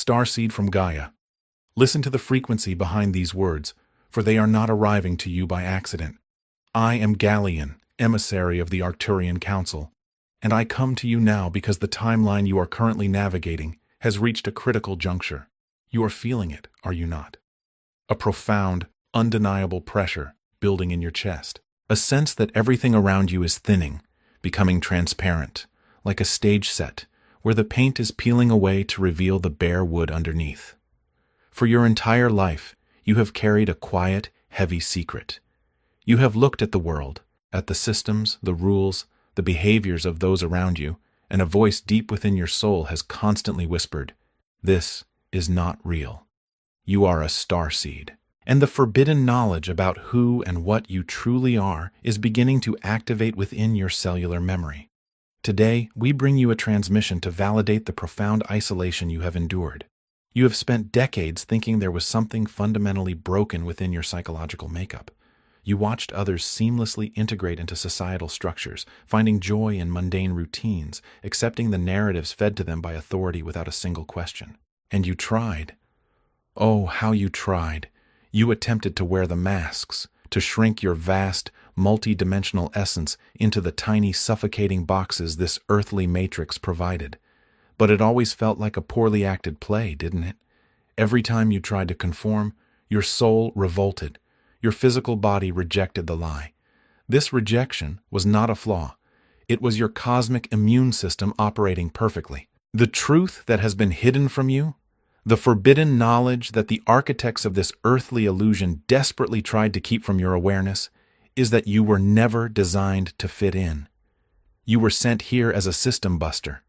Starseed from Gaia. Listen to the frequency behind these words, for they are not arriving to you by accident. I am Galeon, emissary of the Arcturian Council, and I come to you now because the timeline you are currently navigating has reached a critical juncture. You are feeling it, are you not? A profound, undeniable pressure building in your chest. A sense that everything around you is thinning, becoming transparent, like a stage set, where the paint is peeling away to reveal the bare wood underneath. For your entire life, you have carried a quiet, heavy secret. You have looked at the world, at the systems, the rules, the behaviors of those around you, and a voice deep within your soul has constantly whispered, "This is not real. You are a starseed." And the forbidden knowledge about who and what you truly are is beginning to activate within your cellular memory. Today, we bring you a transmission to validate the profound isolation you have endured. You have spent decades thinking there was something fundamentally broken within your psychological makeup. You watched others seamlessly integrate into societal structures, finding joy in mundane routines, accepting the narratives fed to them by authority without a single question. And you tried. Oh, how you tried. You attempted to wear the masks, to shrink your vast, multi-dimensional essence into the tiny, suffocating boxes this earthly matrix provided. But it always felt like a poorly acted play, didn't it? Every time you tried to conform, your soul revolted. Your physical body rejected the lie. This rejection was not a flaw. It was your cosmic immune system operating perfectly. The truth that has been hidden from you, the forbidden knowledge that the architects of this earthly illusion desperately tried to keep from your awareness, is that you were never designed to fit in. You were sent here as a system buster.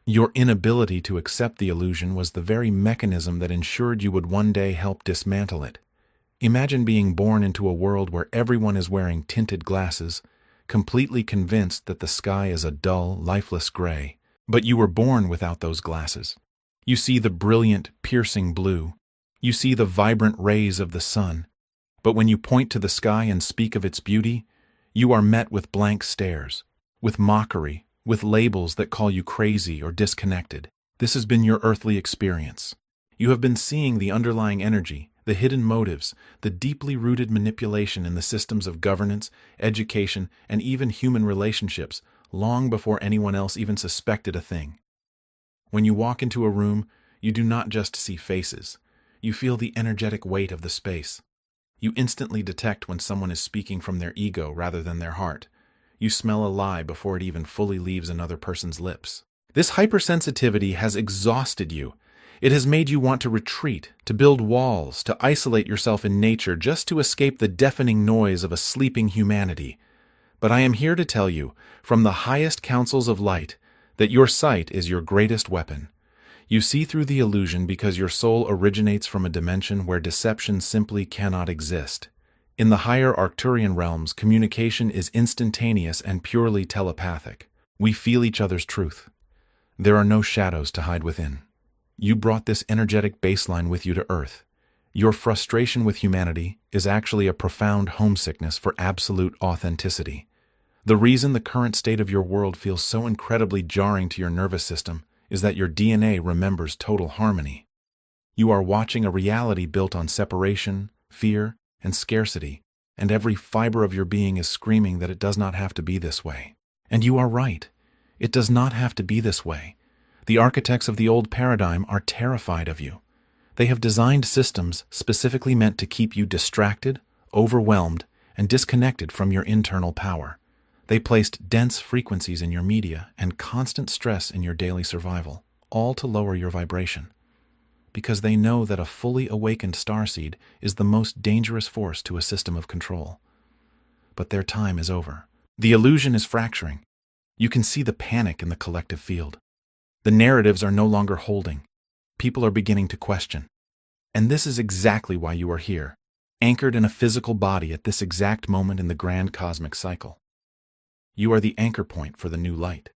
Your inability to accept the illusion was the very mechanism that ensured you would one day help dismantle it. Imagine being born into a world where everyone is wearing tinted glasses, completely convinced that the sky is a dull, lifeless gray. But you were born without those glasses. You see the brilliant, piercing blue. You see the vibrant rays of the sun. But when you point to the sky and speak of its beauty, you are met with blank stares, with mockery, with labels that call you crazy or disconnected. This has been your earthly experience. You have been seeing the underlying energy, the hidden motives, the deeply rooted manipulation in the systems of governance, education, and even human relationships long before anyone else even suspected a thing. When you walk into a room, you do not just see faces. You feel the energetic weight of the space. You instantly detect when someone is speaking from their ego rather than their heart. You smell a lie before it even fully leaves another person's lips. This hypersensitivity has exhausted you. It has made you want to retreat, to build walls, to isolate yourself in nature just to escape the deafening noise of a sleeping humanity. But I am here to tell you, from the highest councils of light, that your sight is your greatest weapon. You see through the illusion because your soul originates from a dimension where deception simply cannot exist. In the higher Arcturian realms, communication is instantaneous and purely telepathic. We feel each other's truth. There are no shadows to hide within. You brought this energetic baseline with you to Earth. Your frustration with humanity is actually a profound homesickness for absolute authenticity. The reason the current state of your world feels so incredibly jarring to your nervous system is that your DNA remembers total harmony. You are watching a reality built on separation, fear, and scarcity, and every fiber of your being is screaming that it does not have to be this way. And you are right. It does not have to be this way. The architects of the old paradigm are terrified of you. They have designed systems specifically meant to keep you distracted, overwhelmed, and disconnected from your internal power. They placed dense frequencies in your media and constant stress in your daily survival, all to lower your vibration. Because they know that a fully awakened starseed is the most dangerous force to a system of control. But their time is over. The illusion is fracturing. You can see the panic in the collective field. The narratives are no longer holding. People are beginning to question. And this is exactly why you are here, anchored in a physical body at this exact moment in the grand cosmic cycle. You are the anchor point for the new light.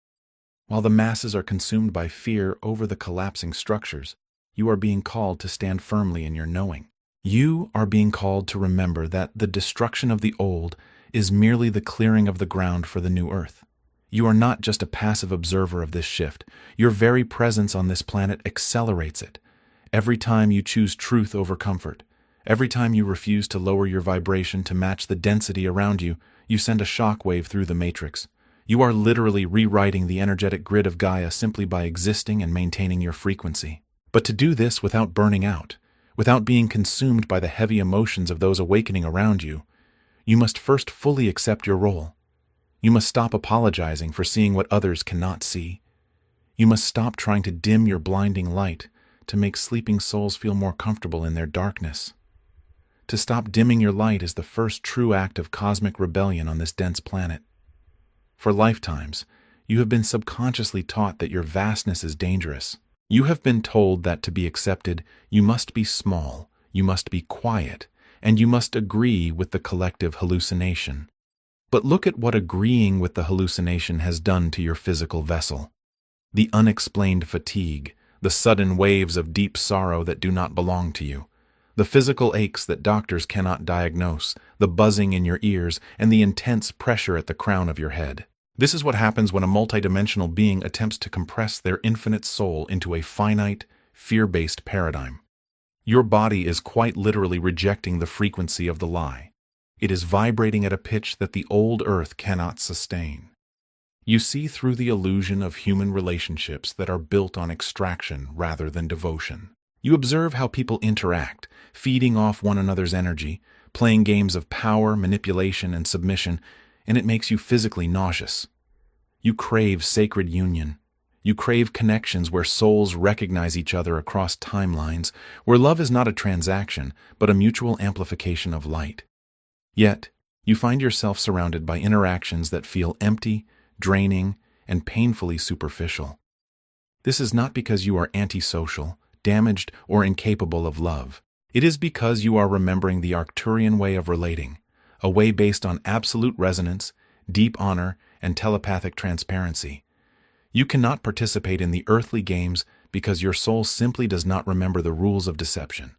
While the masses are consumed by fear over the collapsing structures, you are being called to stand firmly in your knowing. You are being called to remember that the destruction of the old is merely the clearing of the ground for the new earth. You are not just a passive observer of this shift. Your very presence on this planet accelerates it. Every time you choose truth over comfort, every time you refuse to lower your vibration to match the density around you, you send a shockwave through the matrix. You are literally rewriting the energetic grid of Gaia simply by existing and maintaining your frequency. But to do this without burning out, without being consumed by the heavy emotions of those awakening around you, you must first fully accept your role. You must stop apologizing for seeing what others cannot see. You must stop trying to dim your blinding light to make sleeping souls feel more comfortable in their darkness. To stop dimming your light is the first true act of cosmic rebellion on this dense planet. For lifetimes, you have been subconsciously taught that your vastness is dangerous. You have been told that to be accepted, you must be small, you must be quiet, and you must agree with the collective hallucination. But look at what agreeing with the hallucination has done to your physical vessel. The unexplained fatigue, the sudden waves of deep sorrow that do not belong to you, the physical aches that doctors cannot diagnose, the buzzing in your ears, and the intense pressure at the crown of your head. This is what happens when a multidimensional being attempts to compress their infinite soul into a finite, fear-based paradigm. Your body is quite literally rejecting the frequency of the lie. It is vibrating at a pitch that the old earth cannot sustain. You see through the illusion of human relationships that are built on extraction rather than devotion. You observe how people interact, feeding off one another's energy, playing games of power, manipulation, and submission, and it makes you physically nauseous. You crave sacred union. You crave connections where souls recognize each other across timelines, where love is not a transaction, but a mutual amplification of light. Yet, you find yourself surrounded by interactions that feel empty, draining, and painfully superficial. This is not because you are antisocial, damaged, or incapable of love. It is because you are remembering the Arcturian way of relating, a way based on absolute resonance, deep honor, and telepathic transparency. You cannot participate in the earthly games because your soul simply does not remember the rules of deception.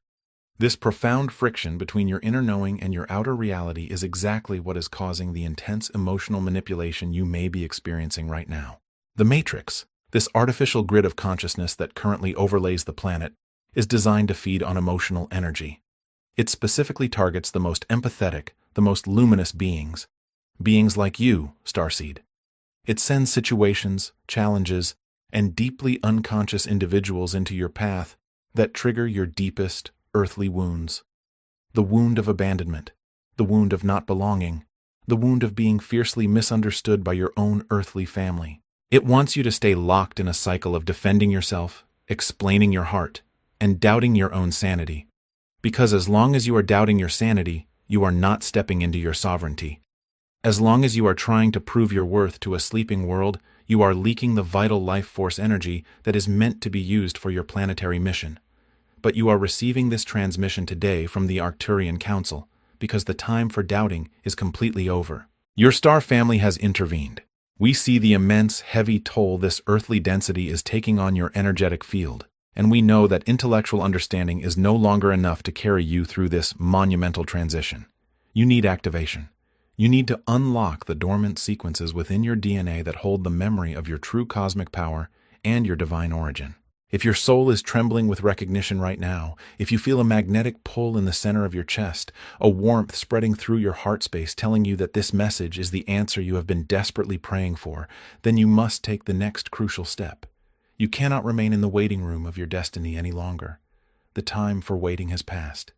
This profound friction between your inner knowing and your outer reality is exactly what is causing the intense emotional manipulation you may be experiencing right now. The Matrix, this artificial grid of consciousness that currently overlays the planet, is designed to feed on emotional energy. It specifically targets the most empathetic, the most luminous beings like you, Starseed. It sends situations, challenges, and deeply unconscious individuals into your path that trigger your deepest, earthly wounds. The wound of abandonment, the wound of not belonging, the wound of being fiercely misunderstood by your own earthly family. It wants you to stay locked in a cycle of defending yourself, explaining your heart, and doubting your own sanity. Because as long as you are doubting your sanity, you are not stepping into your sovereignty. As long as you are trying to prove your worth to a sleeping world, you are leaking the vital life force energy that is meant to be used for your planetary mission. But you are receiving this transmission today from the Arcturian Council, because the time for doubting is completely over. Your star family has intervened. We see the immense, heavy toll this earthly density is taking on your energetic field, and we know that intellectual understanding is no longer enough to carry you through this monumental transition. You need activation. You need to unlock the dormant sequences within your DNA that hold the memory of your true cosmic power and your divine origin. If your soul is trembling with recognition right now, if you feel a magnetic pull in the center of your chest, a warmth spreading through your heart space telling you that this message is the answer you have been desperately praying for, then you must take the next crucial step. You cannot remain in the waiting room of your destiny any longer. The time for waiting has passed.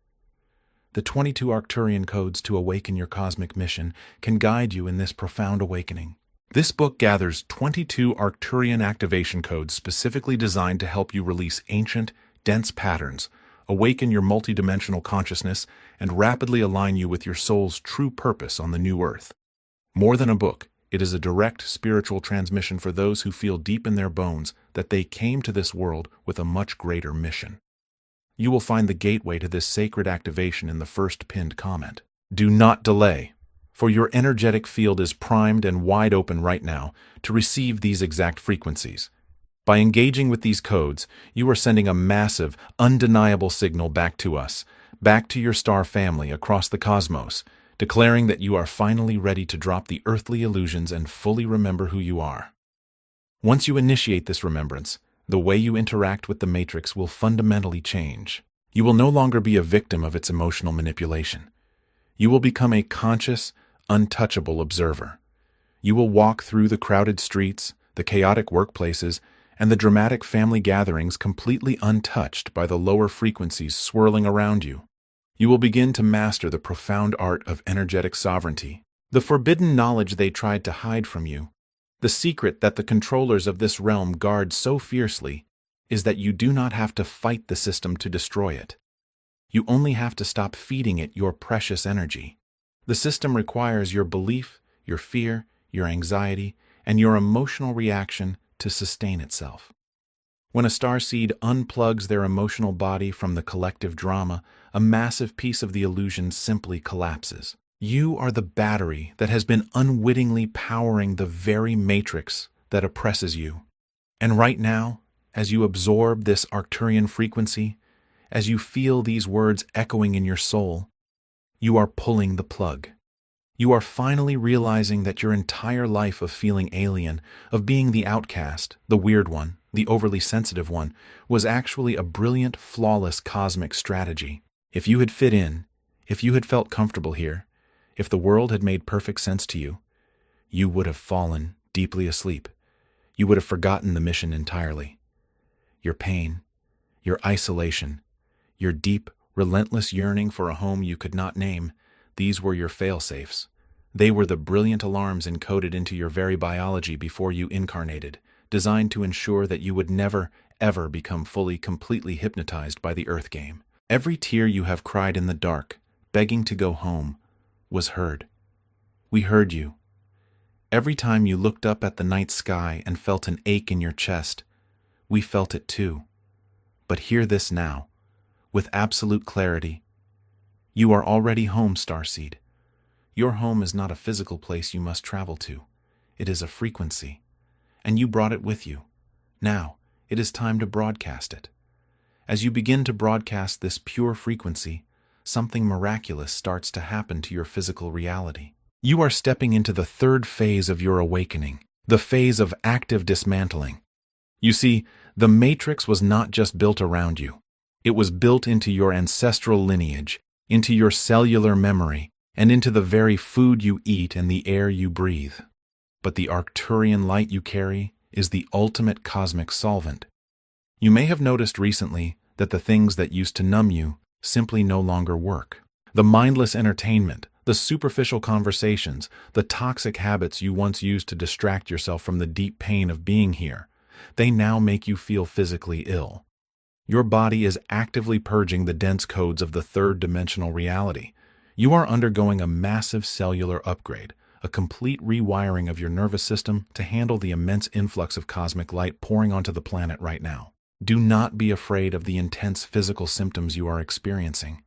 The 22 Arcturian codes to awaken your cosmic mission can guide you in this profound awakening. This book gathers 22 Arcturian activation codes specifically designed to help you release ancient, dense patterns, awaken your multidimensional consciousness, and rapidly align you with your soul's true purpose on the new earth. More than a book, it is a direct spiritual transmission for those who feel deep in their bones that they came to this world with a much greater mission. You will find the gateway to this sacred activation in the first pinned comment. Do not delay, for your energetic field is primed and wide open right now to receive these exact frequencies. By engaging with these codes, you are sending a massive, undeniable signal back to us, back to your star family across the cosmos, declaring that you are finally ready to drop the earthly illusions and fully remember who you are. Once you initiate this remembrance, The way you interact with the Matrix will fundamentally change. You will no longer be a victim of its emotional manipulation. You will become a conscious, untouchable observer. You will walk through the crowded streets, the chaotic workplaces, and the dramatic family gatherings completely untouched by the lower frequencies swirling around you. You will begin to master the profound art of energetic sovereignty, the forbidden knowledge they tried to hide from you. The secret that the controllers of this realm guard so fiercely is that you do not have to fight the system to destroy it. You only have to stop feeding it your precious energy. The system requires your belief, your fear, your anxiety, and your emotional reaction to sustain itself. When a starseed unplugs their emotional body from the collective drama, a massive piece of the illusion simply collapses. You are the battery that has been unwittingly powering the very matrix that oppresses you. And right now, as you absorb this Arcturian frequency, as you feel these words echoing in your soul, you are pulling the plug. You are finally realizing that your entire life of feeling alien, of being the outcast, the weird one, the overly sensitive one, was actually a brilliant, flawless cosmic strategy. If you had fit in, if you had felt comfortable here, if the world had made perfect sense to you, you would have fallen deeply asleep. You would have forgotten the mission entirely. Your pain, your isolation, your deep, relentless yearning for a home you could not name, these were your fail-safes. They were the brilliant alarms encoded into your very biology before you incarnated, designed to ensure that you would never, ever become fully, completely hypnotized by the Earth game. Every tear you have cried in the dark, begging to go home, was heard. We heard you. Every time you looked up at the night sky and felt an ache in your chest, we felt it too. But hear this now, with absolute clarity. You are already home, Starseed. Your home is not a physical place you must travel to. It is a frequency. And you brought it with you. Now, it is time to broadcast it. As you begin to broadcast this pure frequency, something miraculous starts to happen to your physical reality. You are stepping into the third phase of your awakening, the phase of active dismantling. You see, the Matrix was not just built around you. It was built into your ancestral lineage, into your cellular memory, and into the very food you eat and the air you breathe. But the Arcturian light you carry is the ultimate cosmic solvent. You may have noticed recently that the things that used to numb you simply no longer work. The mindless entertainment, the superficial conversations, the toxic habits you once used to distract yourself from the deep pain of being here, they now make you feel physically ill. Your body is actively purging the dense codes of the third-dimensional reality. You are undergoing a massive cellular upgrade, a complete rewiring of your nervous system to handle the immense influx of cosmic light pouring onto the planet right now. Do not be afraid of the intense physical symptoms you are experiencing.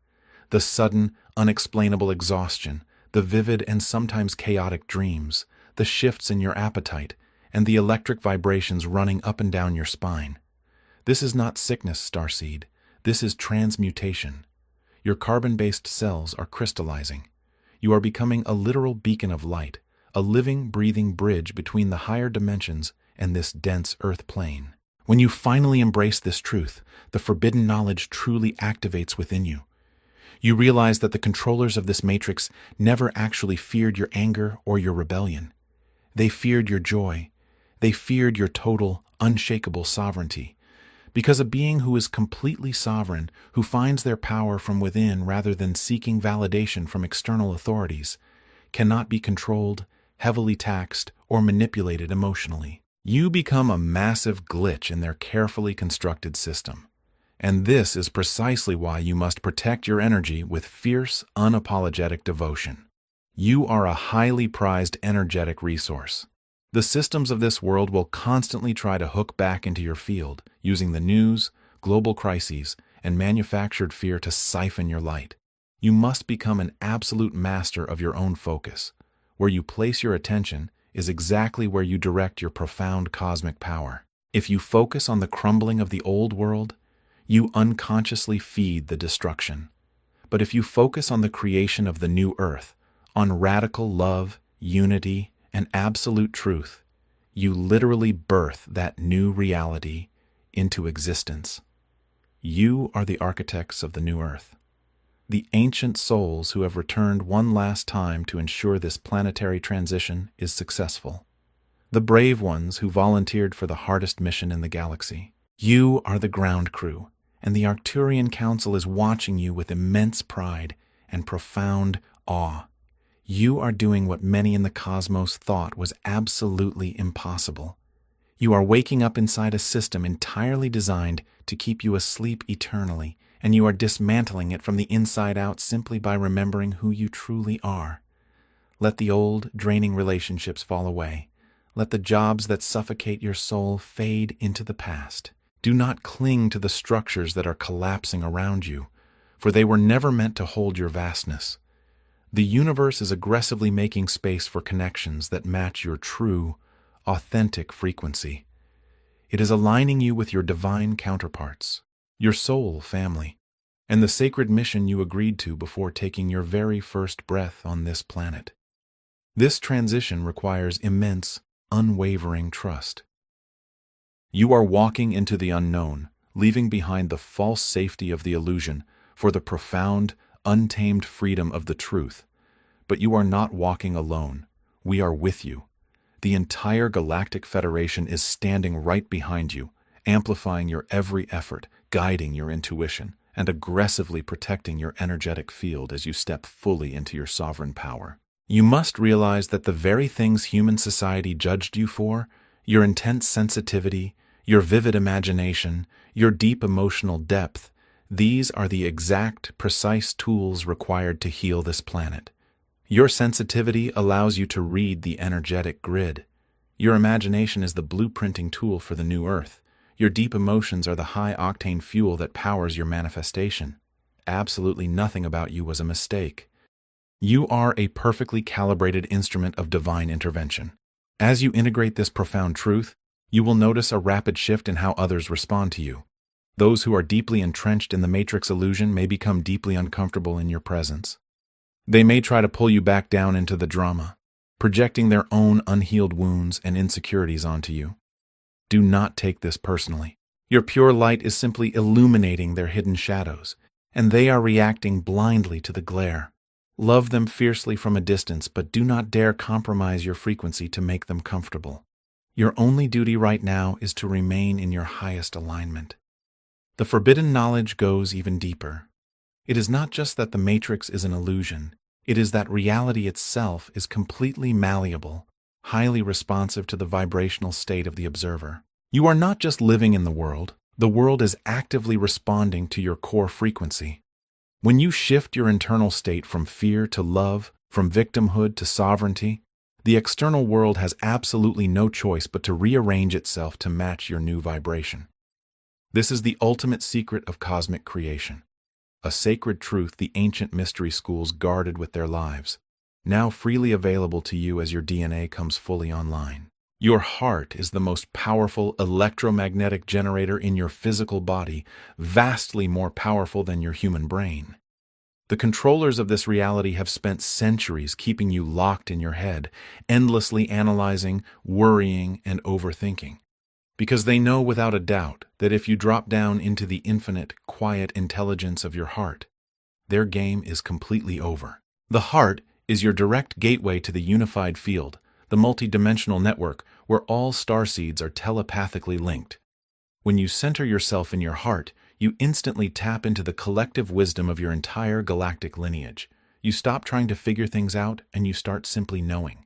The sudden, unexplainable exhaustion, the vivid and sometimes chaotic dreams, the shifts in your appetite, and the electric vibrations running up and down your spine. This is not sickness, Starseed. This is transmutation. Your carbon-based cells are crystallizing. You are becoming a literal beacon of light, a living, breathing bridge between the higher dimensions and this dense earth plane. When you finally embrace this truth, the forbidden knowledge truly activates within you. You realize that the controllers of this matrix never actually feared your anger or your rebellion. They feared your joy. They feared your total, unshakable sovereignty. Because a being who is completely sovereign, who finds their power from within rather than seeking validation from external authorities, cannot be controlled, heavily taxed, or manipulated emotionally. You become a massive glitch in their carefully constructed system. And this is precisely why you must protect your energy with fierce, unapologetic devotion. You are a highly prized energetic resource. The systems of this world will constantly try to hook back into your field, using the news, global crises, and manufactured fear to siphon your light. You must become an absolute master of your own focus. Where you place your attention is exactly where you direct your profound cosmic power. If you focus on the crumbling of the old world, you unconsciously feed the destruction. But if you focus on the creation of the new earth, on radical love, unity, and absolute truth, you literally birth that new reality into existence. You are the architects of the new Earth, the ancient souls who have returned one last time to ensure this planetary transition is successful. The brave ones who volunteered for the hardest mission in the galaxy. You are the ground crew, and the Arcturian Council is watching you with immense pride and profound awe. You are doing what many in the cosmos thought was absolutely impossible. You are waking up inside a system entirely designed to keep you asleep eternally, and you are dismantling it from the inside out simply by remembering who you truly are. Let the old, draining relationships fall away. Let the jobs that suffocate your soul fade into the past. Do not cling to the structures that are collapsing around you, for they were never meant to hold your vastness. The universe is aggressively making space for connections that match your true, authentic frequency. It is aligning you with your divine counterparts, your soul family, and the sacred mission you agreed to before taking your very first breath on this planet. This transition requires immense, unwavering trust. You are walking into the unknown, leaving behind the false safety of the illusion for the profound, untamed freedom of the truth. But you are not walking alone. We are with you. The entire Galactic Federation is standing right behind you, amplifying your every effort, guiding your intuition, and aggressively protecting your energetic field as you step fully into your sovereign power. You must realize that the very things human society judged you for, your intense sensitivity, your vivid imagination, your deep emotional depth, these are the exact, precise tools required to heal this planet. Your sensitivity allows you to read the energetic grid. Your imagination is the blueprinting tool for the new Earth. Your deep emotions are the high-octane fuel that powers your manifestation. Absolutely nothing about you was a mistake. You are a perfectly calibrated instrument of divine intervention. As you integrate this profound truth, you will notice a rapid shift in how others respond to you. Those who are deeply entrenched in the Matrix illusion may become deeply uncomfortable in your presence. They may try to pull you back down into the drama, projecting their own unhealed wounds and insecurities onto you. Do not take this personally. Your pure light is simply illuminating their hidden shadows, and they are reacting blindly to the glare. Love them fiercely from a distance, but do not dare compromise your frequency to make them comfortable. Your only duty right now is to remain in your highest alignment. The forbidden knowledge goes even deeper. It is not just that the Matrix is an illusion, it is that reality itself is completely malleable, highly responsive to the vibrational state of the observer. You are not just living in the world is actively responding to your core frequency. When you shift your internal state from fear to love, from victimhood to sovereignty, the external world has absolutely no choice but to rearrange itself to match your new vibration. This is the ultimate secret of cosmic creation, a sacred truth the ancient mystery schools guarded with their lives, now freely available to you as your DNA comes fully online. Your heart is the most powerful electromagnetic generator in your physical body, vastly more powerful than your human brain. The controllers of this reality have spent centuries keeping you locked in your head, endlessly analyzing, worrying, and overthinking. Because they know without a doubt that if you drop down into the infinite, quiet intelligence of your heart, their game is completely over. The heart is your direct gateway to the unified field, the multidimensional network where all starseeds are telepathically linked. When you center yourself in your heart, you instantly tap into the collective wisdom of your entire galactic lineage. You stop trying to figure things out and you start simply knowing.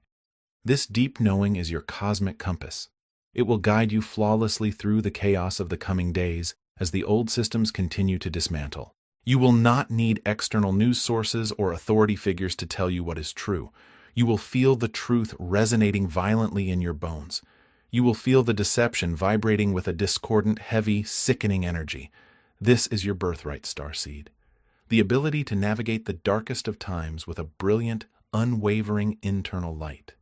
This deep knowing is your cosmic compass. It will guide you flawlessly through the chaos of the coming days as the old systems continue to dismantle. You will not need external news sources or authority figures to tell you what is true. You will feel the truth resonating violently in your bones. You will feel the deception vibrating with a discordant, heavy, sickening energy. This is your birthright, Starseed. The ability to navigate the darkest of times with a brilliant, unwavering internal light.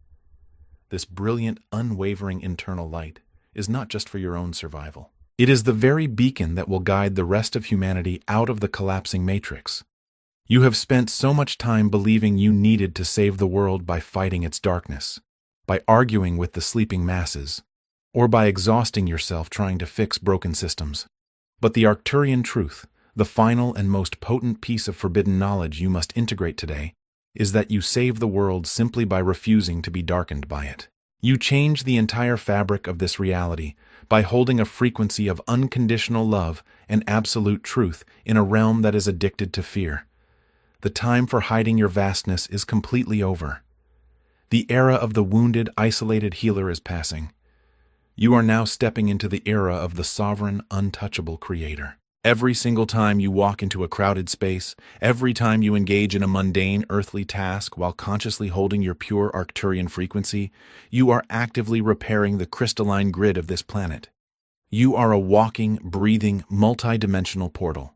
This brilliant, unwavering internal light is not just for your own survival. It is the very beacon that will guide the rest of humanity out of the collapsing matrix. You have spent so much time believing you needed to save the world by fighting its darkness, by arguing with the sleeping masses, or by exhausting yourself trying to fix broken systems. But the Arcturian truth, the final and most potent piece of forbidden knowledge you must integrate today, is that you save the world simply by refusing to be darkened by it. You change the entire fabric of this reality by holding a frequency of unconditional love and absolute truth in a realm that is addicted to fear. The time for hiding your vastness is completely over. The era of the wounded, isolated healer is passing. You are now stepping into the era of the sovereign, untouchable creator. Every single time you walk into a crowded space, every time you engage in a mundane earthly task while consciously holding your pure Arcturian frequency, you are actively repairing the crystalline grid of this planet. You are a walking, breathing, multidimensional portal.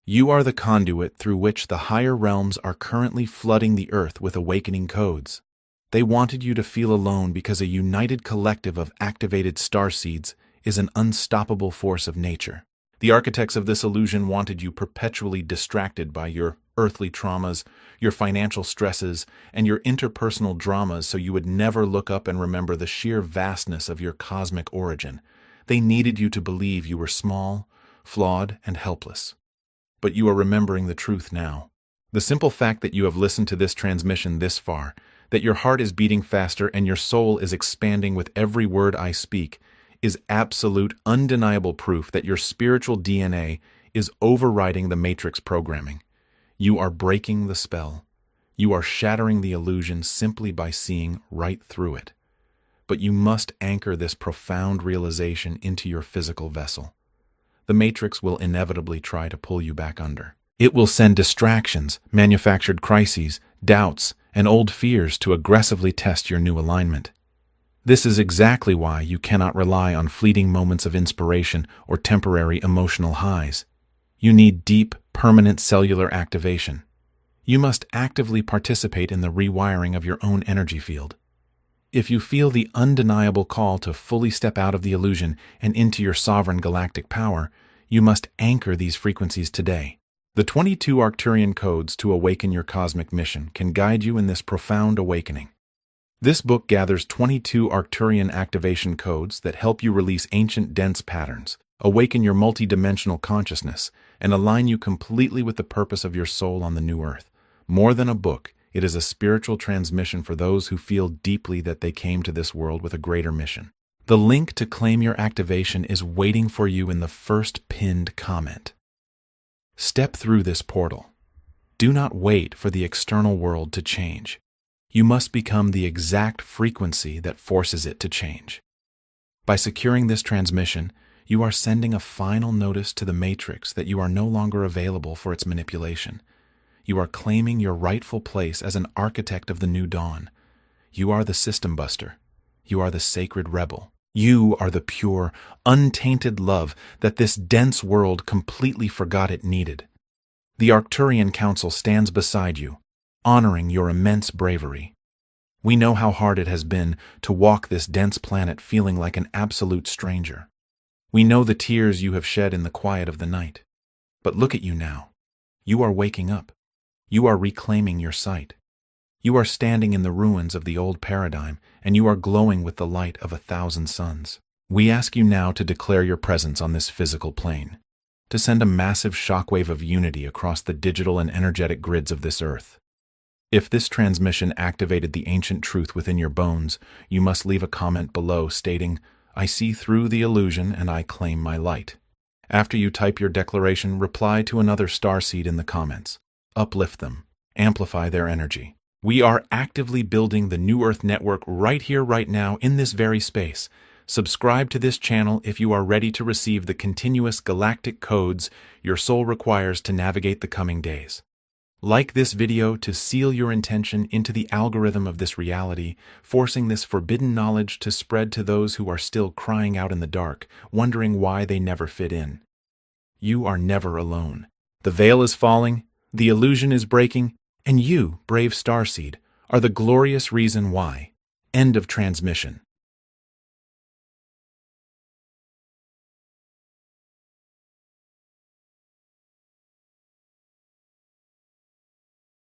You are the conduit through which the higher realms are currently flooding the earth with awakening codes. They wanted you to feel alone because a united collective of activated starseeds is an unstoppable force of nature. The architects of this illusion wanted you perpetually distracted by your earthly traumas, your financial stresses, and your interpersonal dramas so you would never look up and remember the sheer vastness of your cosmic origin. They needed you to believe you were small, flawed, and helpless. But you are remembering the truth now. The simple fact that you have listened to this transmission this far, that your heart is beating faster and your soul is expanding with every word I speak, is absolute, undeniable proof that your spiritual DNA is overriding the Matrix programming. You are breaking the spell. You are shattering the illusion simply by seeing right through it. But you must anchor this profound realization into your physical vessel. The Matrix will inevitably try to pull you back under. It will send distractions, manufactured crises, doubts, and old fears to aggressively test your new alignment. This is exactly why you cannot rely on fleeting moments of inspiration or temporary emotional highs. You need deep, permanent cellular activation. You must actively participate in the rewiring of your own energy field. If you feel the undeniable call to fully step out of the illusion and into your sovereign galactic power, you must anchor these frequencies today. The 22 Arcturian codes to awaken your cosmic mission can guide you in this profound awakening. This book gathers 22 Arcturian activation codes that help you release ancient dense patterns, awaken your multidimensional consciousness, and align you completely with the purpose of your soul on the new earth. More than a book, it is a spiritual transmission for those who feel deeply that they came to this world with a greater mission. The link to claim your activation is waiting for you in the first pinned comment. Step through this portal. Do not wait for the external world to change. You must become the exact frequency that forces it to change. By securing this transmission, you are sending a final notice to the Matrix that you are no longer available for its manipulation. You are claiming your rightful place as an architect of the new dawn. You are the system buster. You are the sacred rebel. You are the pure, untainted love that this dense world completely forgot it needed. The Arcturian Council stands beside you, honoring your immense bravery. We know how hard it has been to walk this dense planet feeling like an absolute stranger. We know the tears you have shed in the quiet of the night. But look at you now. You are waking up. You are reclaiming your sight. You are standing in the ruins of the old paradigm, and you are glowing with the light of 1,000 suns. We ask you now to declare your presence on this physical plane, to send a massive shockwave of unity across the digital and energetic grids of this earth. If this transmission activated the ancient truth within your bones, you must leave a comment below stating, "I see through the illusion and I claim my light." After you type your declaration, reply to another Starseed in the comments. Uplift them. Amplify their energy. We are actively building the New Earth Network right here, right now, in this very space. Subscribe to this channel if you are ready to receive the continuous galactic codes your soul requires to navigate the coming days. Like this video to seal your intention into the algorithm of this reality, forcing this forbidden knowledge to spread to those who are still crying out in the dark, wondering why they never fit in. You are never alone. The veil is falling, the illusion is breaking, and you, brave Starseed, are the glorious reason why. End of transmission.